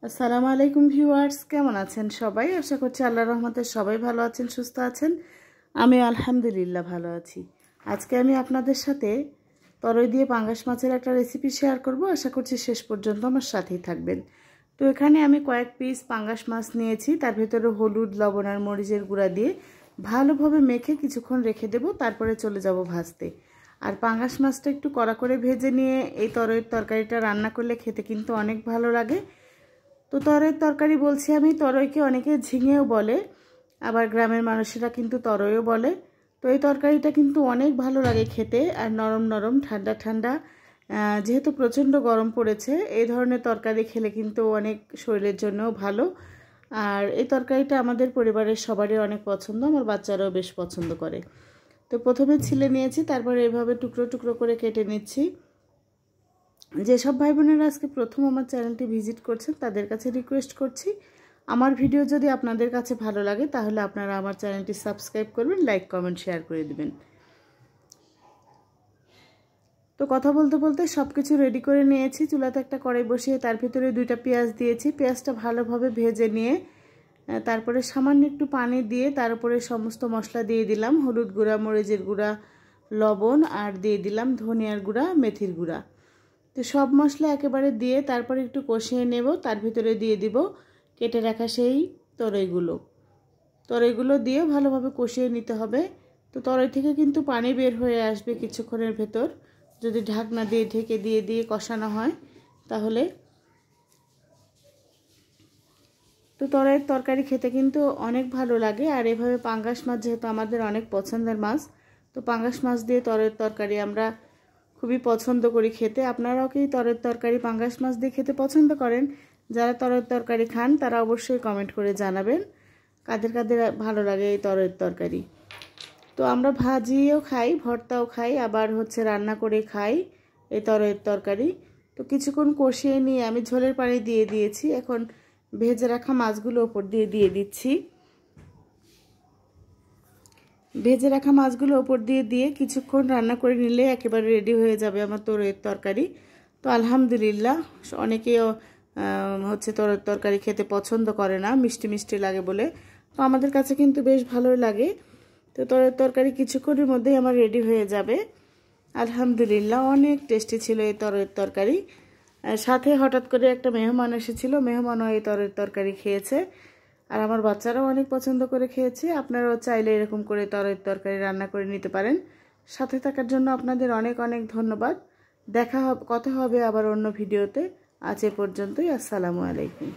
আসসালামু আলাইকুম ভিউয়ার্স, কেমন আছেন সবাই? আশা করছি আল্লাহর রহমতে সবাই ভালো আছেন, সুস্থ আছেন। আমি আলহামদুলিল্লাহ ভালো আছি। আজকে আমি আপনাদের সাথে তরই দিয়ে পাঙ্গাস মাছের একটা রেসিপি শেয়ার করব। আশা করছি শেষ পর্যন্ত আমার সাথেই থাকবেন। তো এখানে আমি কয়েক পিস পাঙ্গাস মাছ নিয়েছি, তার ভেতরে হলুদ, লবণ আর মরিচের গুঁড়া দিয়ে ভালোভাবে মেখে কিছুক্ষণ রেখে দেব, তারপরে চলে যাব ভাজতে। আর পাঙ্গাস মাছটা একটু কড়া করে ভেজে নিয়ে এই তরকারিটা রান্না করলে খেতে কিন্তু অনেক ভালো লাগে। তো তরইয়ের তরকারি বলছি আমি, তরইকে অনেকে ঝিঙেও বলে, আবার গ্রামের মানুষেরা কিন্তু তরইও বলে। তো এই তরকারিটা কিন্তু অনেক ভালো লাগে খেতে, আর নরম নরম ঠান্ডা ঠান্ডা। যেহেতু প্রচণ্ড গরম পড়েছে, এই ধরনের তরকারি খেলে কিন্তু অনেক শরীরের জন্যও ভালো। আর এই তরকারিটা আমাদের পরিবারের সবারই অনেক পছন্দ, আমার বাচ্চারাও বেশ পছন্দ করে। তো প্রথমে ছিলে নিয়েছি, তারপরে এভাবে টুকরো টুকরো করে কেটে নিচ্ছি। যেসব ভাই বোনেরা আজকে প্রথম আমার চ্যানেলটি ভিজিট করছেন, তাদের কাছে রিকোয়েস্ট করছি, আমার ভিডিও যদি আপনাদের কাছে ভালো লাগে তাহলে আপনারা আমার চ্যানেলটি সাবস্ক্রাইব করবেন, লাইক কমেন্ট শেয়ার করে দিবেন। তো কথা বলতে বলতে সব কিছু রেডি করে নিয়েছি। চুলাতে একটা কড়াই বসিয়ে তার ভিতরে 2টা পেঁয়াজ দিয়েছি। পেঁয়াজটা ভালোভাবে ভেজে নিয়ে তারপরে সামান্য একটু পানি দিয়ে তার উপরে সমস্ত মশলা দিয়ে দিলাম। হলুদ গুঁড়া, মরিচের গুঁড়া, লবণ, আর দিয়ে দিলাম ধনিয়ার গুঁড়া, মেথির গুঁড়া। তো সব মশলা একেবারে দিয়ে তারপরে একটু কষিয়ে নেব। তার ভিতরে দিয়ে দিব কেটে রাখা সেই তরইগুলো দিয়ে ভালোভাবে কষিয়ে নিতে হবে। তো তরই থেকে কিন্তু পানি বের হয়ে আসবে কিছুক্ষণের ভেতর, যদি ঢাকনা দিয়ে ঢেকে দিয়ে কষানো হয় তাহলে। তো তরইয়ের তরকারি খেতে কিন্তু অনেক ভালো লাগে। আর এভাবে পাঙ্গাস মাছ যেহেতু আমাদের অনেক পছন্দের মাছ, তো পাঙ্গাস মাছ দিয়ে তরইয়ের তরকারি আমরা খুবই পছন্দ করি খেতে। আপনারাও কি তরইয়ের তরকারি পাঙ্গাস মাছ দিয়ে খেতে পছন্দ করেন? যারা তরইয়ের তরকারি খান তারা অবশ্যই কমেন্ট করে জানাবেন কাদের কাদের ভালো লাগে এই তরইয়ের তরকারি। তো আমরা ভাজিও খাই, ভর্তাও খাই, আবার রান্না করে খাই এই তরইয়ের তরকারি। তো কিছুক্ষণ কষিয়ে নিয়ে আমি ঝোলের পানি দিয়ে দিয়েছি। এখন ভেজে রাখা মাছগুলো ওপর দিয়ে দিচ্ছি। ভেজে রাখা মাছগুলো ওপর দিয়ে কিছুক্ষণ রান্না করে নিলে একেবারে রেডি হয়ে যাবে আমার তরইয়ের তরকারি। তো আলহামদুলিল্লাহ, অনেকেই তরইয়ের তরকারি খেতে পছন্দ করে না, মিষ্টি মিষ্টি লাগে বলে। তো আমাদের কাছে কিন্তু বেশ ভালোই লাগে। তো তরইয়ের তরকারি কিছুক্ষণের মধ্যেই আমার রেডি হয়ে যাবে। আলহামদুলিল্লাহ, অনেক টেস্টি ছিল এই তরইয়ের তরকারি। সাথে হঠাৎ করে একটা মেহমান এসেছিল, মেহমানও এই তরইয়ের তরকারি খেয়েছে, আর আমার বাচ্চারাও অনেক পছন্দ করে খেয়েছে। আপনারাও চাইলে এরকম করে তরইয়ের তরকারি রান্না করে নিতে পারেন। সাথে থাকার জন্য আপনাদের অনেক অনেক ধন্যবাদ। কথা হবে আবার অন্য ভিডিওতে। আজ এ পর্যন্তই। আসসালামু আলাইকুম।